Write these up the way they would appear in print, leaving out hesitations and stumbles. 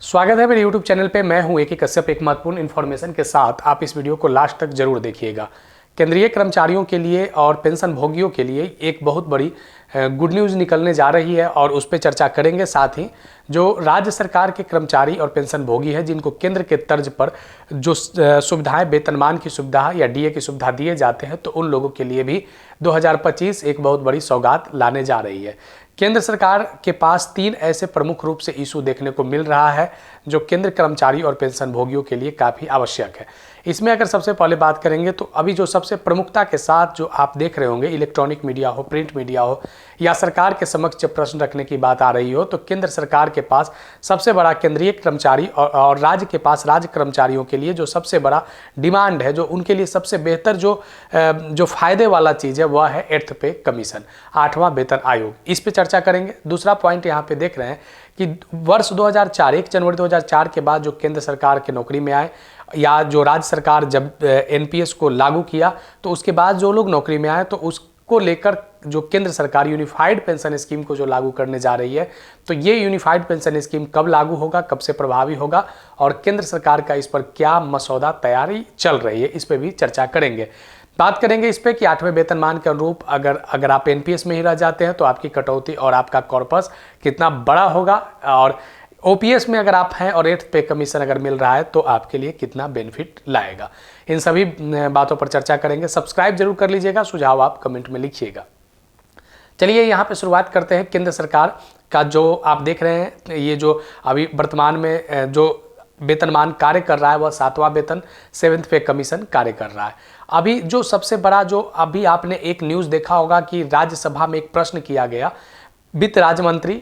स्वागत है मेरे YouTube चैनल पे। मैं हूं एक कश्यप। एक महत्वपूर्ण इन्फॉर्मेशन के साथ आप इस वीडियो को लास्ट तक जरूर देखिएगा। केंद्रीय कर्मचारियों के लिए और पेंशन भोगियों के लिए एक बहुत बड़ी गुड न्यूज़ निकलने जा रही है और उस पर चर्चा करेंगे। साथ ही जो राज्य सरकार के कर्मचारी और पेंशन भोगी हैं जिनको केंद्र के तर्ज पर जो सुविधाएं, वेतनमान की सुविधा या डीए की सुविधा दिए जाते हैं, तो उन लोगों के लिए भी 2025 एक बहुत बड़ी सौगात लाने जा रही है। केंद्र सरकार के पास 3 ऐसे प्रमुख रूप से इशू देखने को मिल रहा है जो केंद्र कर्मचारी और पेंशन भोगियों के लिए काफ़ी आवश्यक है। इसमें अगर सबसे पहले बात करेंगे तो अभी जो सबसे प्रमुखता के साथ जो आप देख रहे होंगे, इलेक्ट्रॉनिक मीडिया हो, प्रिंट मीडिया हो या सरकार के समक्ष जब प्रश्न रखने की बात आ रही हो, तो केंद्र सरकार के पास सबसे बड़ा केंद्रीय कर्मचारी और राज्य के पास राज्य कर्मचारियों के लिए जो सबसे बड़ा डिमांड है, जो उनके लिए सबसे बेहतर जो फायदे वाला चीज़ है, वह है 8th पे कमीशन, 8वां वेतन आयोग। इस पे चर्चा करेंगे। दूसरा पॉइंट यहाँ पे देख रहे हैं कि वर्ष 2004 1 जनवरी 2004 के बाद जो केंद्र सरकार के नौकरी में आए या जो राज्य सरकार जब एनपीएस को लागू किया, तो उसके बाद जो लोग नौकरी में आए, तो उसको लेकर जो केंद्र सरकार यूनिफाइड पेंशन स्कीम को जो लागू करने जा रही है, तो ये यूनिफाइड पेंशन स्कीम कब लागू होगा, कब से प्रभावी होगा और केंद्र सरकार का इस पर क्या मसौदा तैयारी चल रही है, इस पर भी चर्चा करेंगे। बात करेंगे इस पे कि 8वें वेतनमान के अनुरूप अगर आप एनपीएस में ही रह जाते हैं तो आपकी कटौती और आपका कॉर्पस कितना बड़ा होगा, और ओपीएस में अगर आप हैं और 8th पे कमीशन अगर मिल रहा है तो आपके लिए कितना बेनिफिट लाएगा। इन सभी बातों पर चर्चा करेंगे। सब्सक्राइब जरूर कर लीजिएगा, सुझाव आप कमेंट में लिखिएगा। चलिए यहाँ पे शुरुआत करते हैं। केंद्र सरकार का जो आप देख रहे हैं, ये जो अभी वर्तमान में जो वेतनमान कार्य कर रहा है, वह 7वां वेतन 7th पे कमीशन कार्य कर रहा है। अभी जो सबसे बड़ा जो अभी आपने एक न्यूज़ देखा होगा कि राज्यसभा में एक प्रश्न किया गया वित्त राज्य मंत्री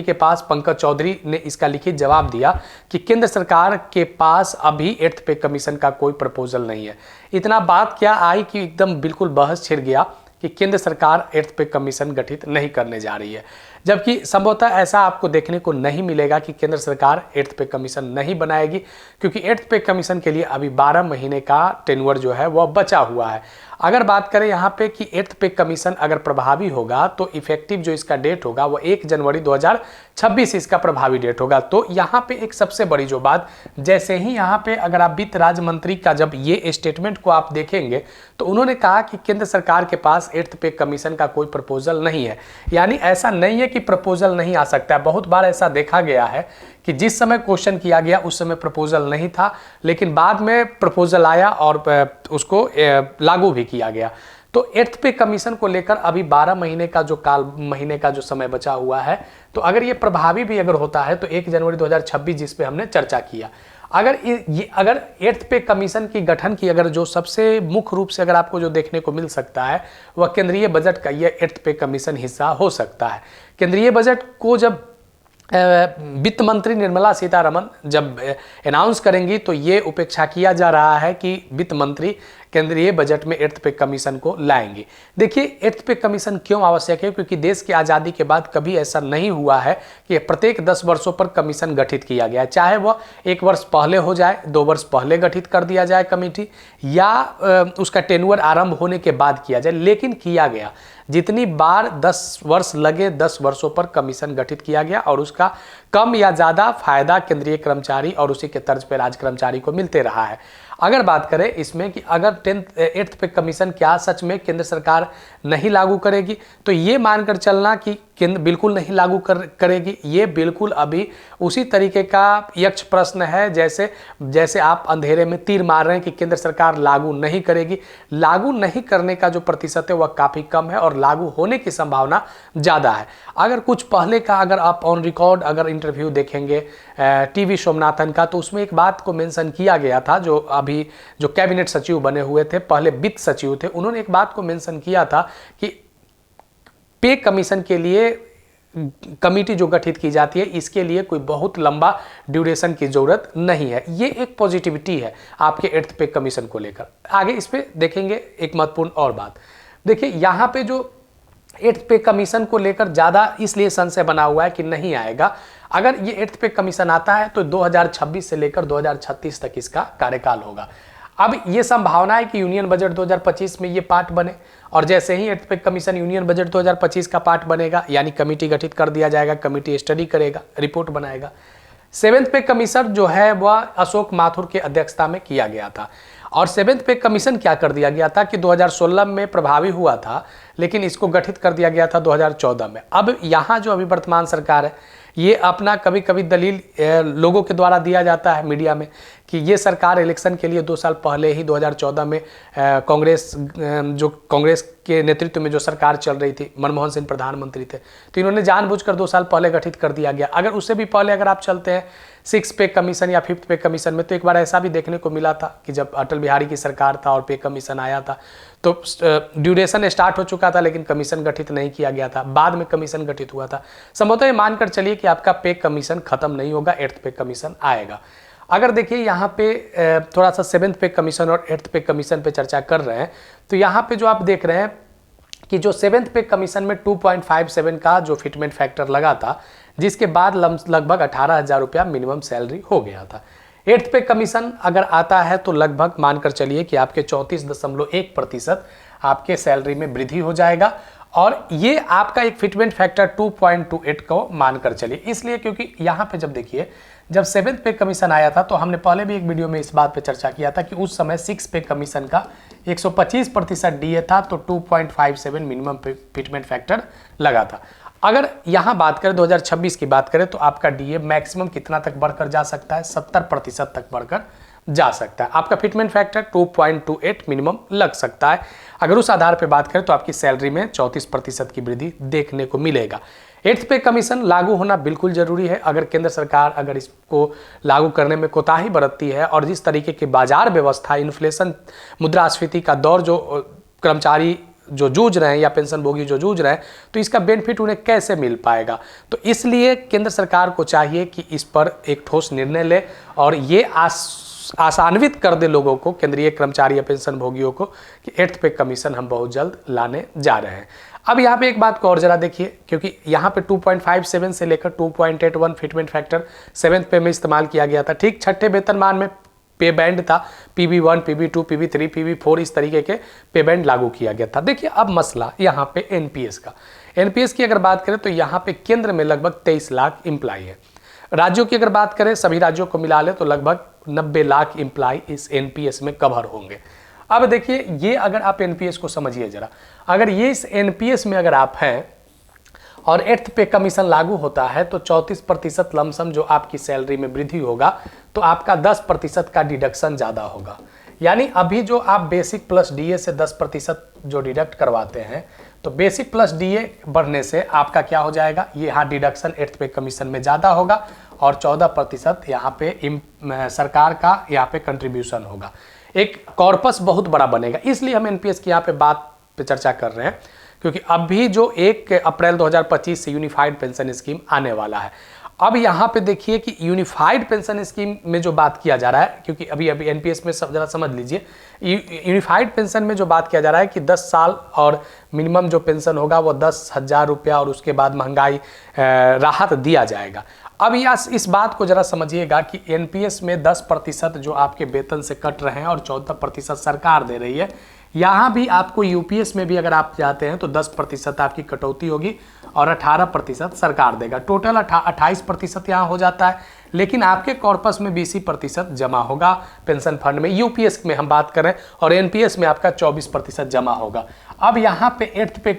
के पास पंकज चौधरी ने इसका लिखित जवाब दिया कि केंद्र सरकार के पास अभी 8th पे कमीशन का कोई प्रपोजल नहीं है। इतना बात क्या आई कि एकदम बिल्कुल बहस छिड़ गया कि केंद्र सरकार 8th पे कमीशन गठित नहीं करने जा रही है, जबकि संभवतः ऐसा आपको देखने को नहीं मिलेगा कि केंद्र सरकार 8th पे कमीशन नहीं बनाएगी, क्योंकि 8th पे कमीशन के लिए अभी 12 महीने का टेन्योर जो है वह बचा हुआ है। अगर बात करें यहाँ पे कि 8th पे कमीशन अगर प्रभावी होगा तो इफेक्टिव जो इसका डेट होगा वो 1 जनवरी 2026 इसका प्रभावी डेट होगा। तो यहाँ पे एक सबसे बड़ी जो बात, जैसे ही यहाँ पे अगर आप वित्त राज्य मंत्री का जब ये स्टेटमेंट को आप देखेंगे तो उन्होंने कहा कि केंद्र सरकार के पास 8th पे कमीशन का कोई प्रपोजल नहीं है। यानी ऐसा नहीं है कि प्रपोजल नहीं आ सकता है। बहुत बार ऐसा देखा गया है कि जिस समय क्वेश्चन किया गया उस समय प्रपोजल नहीं था, लेकिन बाद में प्रपोजल आया और उसको लागू भी किया गया। तो 8th पे कमीशन को लेकर अभी 12 महीने का जो समय बचा हुआ है, तो अगर ये प्रभावी भी अगर होता है तो 1 जनवरी 2026 जिस पे हमने चर्चा किया, अगर 8th पे कमीशन की गठन की अगर जो सबसे मुख्य रूप से अगर आपको जो देखने को मिल सकता है वह केंद्रीय बजट का ये 8th पे कमीशन हिस्सा हो सकता है। केंद्रीय बजट को जब वित्त मंत्री निर्मला सीतारमण जब अनाउंस करेंगी तो ये उपेक्षा किया जा रहा है कि वित्त मंत्री केंद्रीय बजट में 8th पे कमीशन को लाएंगे। देखिए 8th पे कमीशन क्यों आवश्यक है, क्योंकि देश की आज़ादी के बाद कभी ऐसा नहीं हुआ है कि प्रत्येक 10 वर्षों पर कमीशन गठित किया गया, चाहे वह 1 वर्ष पहले हो जाए, 2 वर्ष पहले गठित कर दिया जाए कमेटी, या उसका टेन्योर आरंभ होने के बाद किया जाए, लेकिन किया गया। जितनी बार 10 वर्ष लगे 10 वर्षों पर कमीशन गठित किया गया और उसका कम या ज़्यादा फायदा केंद्रीय कर्मचारी और उसी के तर्ज पर राज्य कर्मचारी को मिलते रहा है। अगर बात करें इसमें कि अगर 8th पे कमीशन क्या सच में केंद्र सरकार नहीं लागू करेगी, तो ये मानकर चलना कि केंद्र बिल्कुल नहीं लागू करेगी, ये बिल्कुल अभी उसी तरीके का यक्ष प्रश्न है जैसे आप अंधेरे में तीर मार रहे हैं कि केंद्र सरकार लागू नहीं करेगी। लागू नहीं करने का जो प्रतिशत है वह काफ़ी कम है और लागू होने की संभावना ज़्यादा है। अगर कुछ पहले का अगर आप ऑन रिकॉर्ड अगर इंटरव्यू देखेंगे टीवी सोमनाथन का, तो उसमें एक बात को मेंशन किया गया था, जो अभी जो कैबिनेट सचिव बने हुए थे, पहले वित्त सचिव थे, उन्होंने एक बात को मेंशन किया था कि पे कमीशन के लिए कमेटी जो गठित की जाती है इसके लिए कोई बहुत लंबा ड्यूरेशन की जरूरत नहीं है। ये एक पॉजिटिविटी है आपके 8th पे कमीशन को लेकर। आगे इस पे देखेंगे एक महत्वपूर्ण और बात। देखिए यहाँ पे जो 8th पे कमीशन को लेकर ज़्यादा इसलिए संशय बना हुआ है कि नहीं आएगा। अगर ये 8th पे कमीशन आता है तो 2026 से लेकर 2036 तक इसका कार्यकाल होगा। अब ये संभावना है कि यूनियन बजट 2025 में ये पार्ट बने, और जैसे ही eighth pay commission union budget 2025 का पार्ट बनेगा, यानी कमेटी गठित कर दिया जाएगा, कमेटी स्टडी करेगा, रिपोर्ट बनाएगा। सेवेंथ पे कमीशन जो है वह अशोक माथुर के अध्यक्षता में किया गया था। और सेवेंथ पे कमीशन क्या कर दिया गया था कि 2016 में प्रभावी हुआ था, लेकिन इसको गठित कर दिया गया था 2014 में। अब यहाँ जो अभी वर्तमान सरकार है, ये अपना कभी कभी दलील लोगों के द्वारा दिया जाता है मीडिया में कि ये सरकार इलेक्शन के लिए 2 साल पहले ही 2014 में कांग्रेस के नेतृत्व में जो सरकार चल रही थी, मनमोहन सिंह प्रधानमंत्री थे, तो इन्होंने जानबूझकर 2 साल पहले गठित कर दिया गया। अगर उससे भी पहले अगर आप चलते हैं 6 पे कमीशन या 5th पे कमीशन में, तो एक बार ऐसा भी देखने को मिला था कि जब अटल बिहारी की सरकार था और पे कमीशन आया था तो ड्यूरेशन स्टार्ट हो चुका था, लेकिन कमीशन गठित नहीं किया गया था, बाद में कमीशन गठित हुआ था। संभवतः ये मानकर चलिए कि आपका पे कमीशन खत्म नहीं होगा, 8th पे कमीशन आएगा। अगर देखिए यहाँ पे थोड़ा सा 7th पे कमीशन और 8th पे कमीशन पे चर्चा कर रहे हैं, तो यहाँ पे जो आप देख रहे हैं कि जो 7th पे कमीशन में 2.57 का जो फिटमेंट फैक्टर लगा था, जिसके बाद लगभग 18,000 रुपया मिनिमम सैलरी हो गया था। 8th पे कमीशन अगर आता है तो लगभग मानकर चलिए कि आपके 34.1% आपके सैलरी में वृद्धि हो जाएगा, और ये आपका एक फिटमेंट फैक्टर 2.28 को मानकर चलिए। इसलिए क्योंकि यहाँ पे जब देखिए, जब 7th पे कमीशन आया था तो हमने पहले भी एक वीडियो में इस बात पे चर्चा किया था कि उस समय 6 पे कमीशन का 125% डीए था, तो 2.57 मिनिमम फिटमेंट फैक्टर लगा था। अगर यहाँ बात करें 2026 की बात करें तो आपका डीए मैक्सिमम कितना तक बढ़कर जा सकता है, 70% तक बढ़कर जा सकता है। आपका फिटमेंट फैक्टर 2.28 मिनिमम लग सकता है। अगर उस आधार पर बात करें तो आपकी सैलरी में 34% की वृद्धि देखने को मिलेगा। 8th पे कमीशन लागू होना बिल्कुल जरूरी है। अगर केंद्र सरकार अगर इसको लागू करने में कोताही बरतती है, और जिस तरीके की बाजार व्यवस्था, इन्फ्लेशन, मुद्रास्फीति का दौर जो कर्मचारी जो जूझ रहे हैं या पेंशन भोगी जो जूझ रहे हैं, तो इसका बेनिफिट उन्हें कैसे मिल पाएगा। तो इसलिए केंद्र सरकार को चाहिए कि इस पर एक ठोस निर्णय ले और ये आसान्वित कर दे लोगों को, केंद्रीय कर्मचारी या पेंशन भोगियों को, कि 8th पे कमीशन हम बहुत जल्द लाने जा रहे हैं। अब यहाँ पे एक बात को और जरा देखिए, क्योंकि यहाँ पे 2.57 से लेकर 2.81 फिटमेंट फैक्टर 7th पे में इस्तेमाल किया गया था। ठीक 6ठे वेतनमान में पे बैंड था, PB1, PB2, PB3, PB4, इस तरीके के पे बैंड लागू किया गया था। देखिए अब मसला यहाँ पे एनपीएस का। एनपीएस की अगर बात करें तो यहाँ पे केंद्र में लगभग 23 लाख एम्प्लॉय है। राज्यों की अगर बात करें, सभी राज्यों को मिला ले तो लगभग 90 लाख एम्प्लॉय इस एनपीएस में कवर होंगे। अब देखिए, ये अगर आप एनपीएस को समझिए जरा, अगर ये इस एनपीएस में अगर आप हैं और 8th पे कमीशन लागू होता है तो 34% लमसम जो आपकी सैलरी में वृद्धि होगा, तो आपका 10% का डिडक्शन ज़्यादा होगा। यानी अभी जो आप बेसिक प्लस डीए से 10% जो डिडक्ट करवाते हैं, तो बेसिक प्लस डीए बढ़ने से आपका क्या हो जाएगा, ये यहाँ डिडक्शन 8th पे कमीशन में ज़्यादा होगा और 14% यहाँ पे सरकार का यहाँ पे कंट्रीब्यूशन होगा। एक कॉर्पस बहुत बड़ा बनेगा। इसलिए हम एनपीएस की यहाँ पे बात पे चर्चा कर रहे हैं, क्योंकि अभी जो 1 अप्रैल 2025 से यूनिफाइड पेंशन स्कीम आने वाला है। अब यहाँ पे देखिए कि यूनिफाइड पेंशन स्कीम में जो बात किया जा रहा है, क्योंकि अभी एनपीएस में सब जरा समझ लीजिए, यूनिफाइड पेंशन में जो बात किया जा रहा है कि 10 साल और मिनिमम जो पेंशन होगा वो 10,000 रुपया, और उसके बाद महंगाई राहत दिया जाएगा। अब इस बात को जरा समझिएगा कि एनपीएस में 10% जो आपके वेतन से कट रहे हैं और 14% सरकार दे रही है। यहाँ भी आपको यूपीएस में भी अगर आप जाते हैं तो 10% आपकी कटौती होगी और 18% सरकार देगा। टोटल 28% यहाँ हो जाता है, लेकिन आपके कॉर्पस में 20% जमा होगा पेंशन फंड में। यूपीएस में हम बात करें और एनपीएस में आपका 24% जमा होगा। अब यहाँ पे 8th पे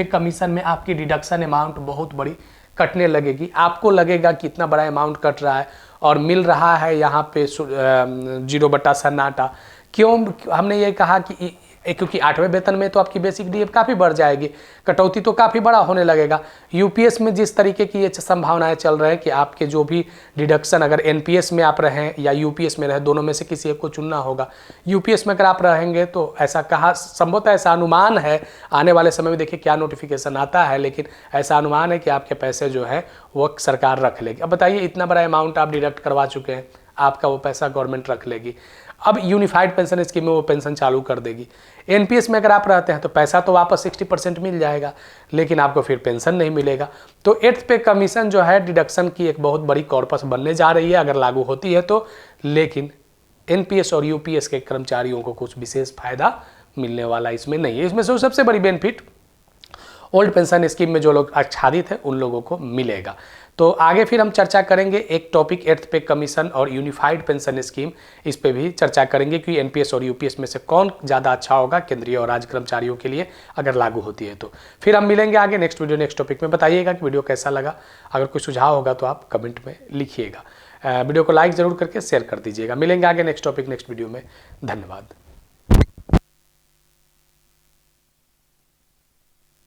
कमीशन में आपकी डिडक्शन अमाउंट बहुत बड़ी कटने लगेगी। आपको लगेगा कि इतना बड़ा अमाउंट कट रहा है और मिल रहा है यहाँ पे 0/सन्नाटा। क्यों हमने ये कहा कि क्योंकि 8वें वेतन में तो आपकी बेसिक डीए काफ़ी बढ़ जाएगी, कटौती तो काफ़ी बड़ा होने लगेगा। यूपीएस में जिस तरीके की ये संभावनाएं चल रहे हैं कि आपके जो भी डिडक्शन, अगर एनपीएस में आप रहें या यूपीएस में रहें, दोनों में से किसी एक को चुनना होगा। यूपीएस में अगर आप रहेंगे तो ऐसा कहा, संभवतः ऐसा अनुमान है, आने वाले समय में देखिए क्या नोटिफिकेशन आता है, लेकिन ऐसा अनुमान है कि आपके पैसे जो है वो सरकार रख लेगी। अब बताइए, इतना बड़ा अमाउंट आप डिडक्ट करवा चुके हैं, आपका वो पैसा गवर्नमेंट रख लेगी। अब यूनिफाइड पेंशन स्कीम में वो पेंशन चालू कर देगी। एनपीएस में अगर आप रहते हैं तो पैसा तो वापस 60% मिल जाएगा, लेकिन आपको फिर पेंशन नहीं मिलेगा। तो 8th पे कमीशन जो है डिडक्शन की एक बहुत बड़ी कॉर्पस बनने जा रही है अगर लागू होती है तो। लेकिन एनपीएस और यूपीएस के कर्मचारियों को कुछ विशेष फायदा मिलने वाला इसमें नहीं है। इसमें सबसे बड़ी बेनिफिट ओल्ड पेंशन स्कीम में जो लोग आच्छादित हैं उन लोगों को मिलेगा। तो आगे फिर हम चर्चा करेंगे एक टॉपिक 8th पे कमीशन और यूनिफाइड पेंशन स्कीम, इस पे भी चर्चा करेंगे कि एनपीएस और यूपीएस में से कौन ज़्यादा अच्छा होगा केंद्रीय और राज्य कर्मचारियों के लिए अगर लागू होती है तो। फिर हम मिलेंगे आगे नेक्स्ट वीडियो नेक्स्ट टॉपिक में। बताइएगा कि वीडियो कैसा लगा, अगर कोई सुझाव होगा तो आप कमेंट में लिखिएगा। वीडियो को लाइक ज़रूर करके शेयर कर दीजिएगा। मिलेंगे आगे नेक्स्ट टॉपिक नेक्स्ट वीडियो में। धन्यवाद।